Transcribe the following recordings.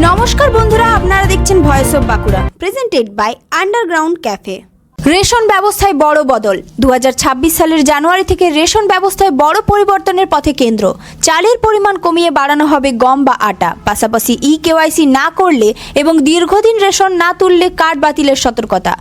নমস্কার বন্ধুরা, আপনারা দেখছেন voice of Bankura, presented by underground cafe. Ration ব্যবস্থায় বড় বদল। 2026 সালের জানুয়ারি থেকে রেশন ব্যবস্থায় বড় পরিবর্তনের পথে কেন্দ্র। চালের পরিমাণ কমিয়ে বাড়ানো হবে গম বা আটা। পাশাপাশি কেওয়াইসি না করলে এবং দীর্ঘদিন রেশন না তুললে কার্ড বাতিলের সতর্কতা।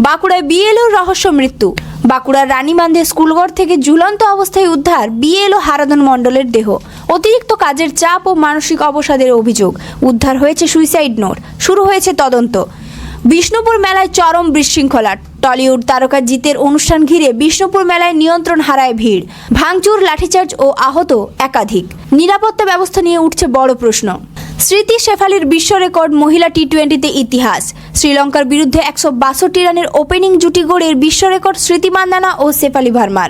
বাঁকুড়ায় বিএলওর রহস্য মৃত্যু। বাঁকুড়ার রানীবান্ধে স্কুলঘর থেকে ঝুলন্ত অবস্থায় উদ্ধার বিএলও হারাধন মণ্ডলের দেহ। অতিরিক্ত কাজের চাপ ও মানসিক অবসাদের অভিযোগ। উদ্ধার হয়েছে সুইসাইড নোট। শুরু হয়েছে তদন্ত। বিষ্ণুপুর মেলায় চরম বিশৃঙ্খলা। টলিউড তারকা জিতের অনুষ্ঠান ঘিরে বিষ্ণুপুর মেলায় নিয়ন্ত্রণ হারায় ভিড়। ভাঙচুর, লাঠিচার্জ ও আহত একাধিক। নিরাপত্তা ব্যবস্থা নিয়ে উঠছে বড় প্রশ্ন। স্মৃতি শেফালির বিশ্ব রেকর্ড মহিলা টি20তে ইতিহাস। শ্রীলঙ্কার বিরুদ্ধে 162 রানের ওপেনিং জুটি গড়ের বিশ্ব রেকর্ড স্মৃতি মান্দানা ও শেফালি ভার্মার।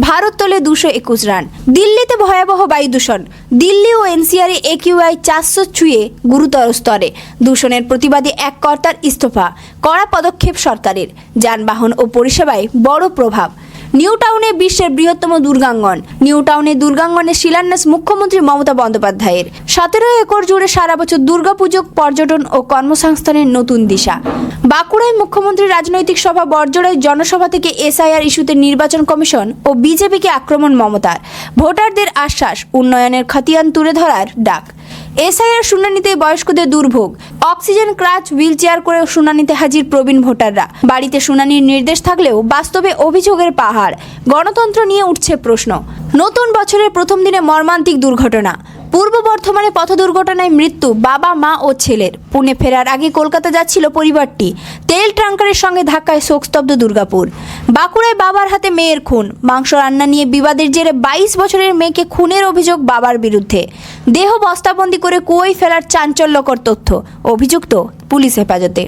ভারত তোলে 221 রান। দিল্লিতে ভয়াবহ বায়ু দূষণ। দিল্লি ও এনসিআরে AQI 400 ছুঁয়ে গুরুতর স্তরে। দূষণের প্রতিবাদে এক কর্তার ইস্তফা। কড়া পদক্ষেপ সরকারের। যানবাহন ও পরিষেবায় বড় প্রভাব। নিউ টাউনে বিশ্বের বৃহত্তম দুর্গাঙ্গন। নিউ টাউনে দুর্গাঙ্গনের শিলান্যাস মুখ্যমন্ত্রী মমতা বন্দ্যোপাধ্যায়ের। 17 একর জুড়ে সারা বছর দুর্গাপুজো, পর্যটন ও কর্মসংস্থানের নতুন দিশা। বাঁকুড়ায় মুখ্যমন্ত্রী রাজনৈতিক সভা বড়জোড়ায় জনসভা থেকে SIR ইস্যুতে নির্বাচন কমিশন ও বিজেপিকে আক্রমণ মমতার। ভোটারদের আশ্বাস, উন্নয়নের খতিয়ান তুলে ধরার ডাক। SIR শুনানিতে বয়স্কদের দুর্ভোগ। অক্সিজেন, ক্রাচ, হুইলচেয়ার করে শুনানিতে হাজির প্রবীণ ভোটাররা। বাড়িতে শুনানির নির্দেশ থাকলেও বাস্তবে অভিযোগের পাহাড়। গণতন্ত্র নিয়ে উঠছে প্রশ্ন। নতুন বছরের প্রথম দিনে মর্মান্তিক দুর্ঘটনা। পূর্ব বর্ধমানে পথ দুর্ঘটনায় মৃত্যু বাবা, মা ও ছেলের। পুনে ফেরার আগে কলকাতা যাচ্ছিল পরিবারটি। তেল ট্যাঙ্কারের সঙ্গে ধাক্কায় শোকস্তব্ধ দুর্গাপুর। বাঁকুড়ায় বাবার হাতে মেয়ের খুন। মাংস রান্না নিয়ে বিবাদের জেরে 22 বছরের মেয়েকে খুনের অভিযোগ বাবার বিরুদ্ধে। দেহ বস্তাবন্দি করে কুয়োয় ফেলার চাঞ্চল্যকর তথ্য। অভিযুক্ত পুলিশ হেফাজতে।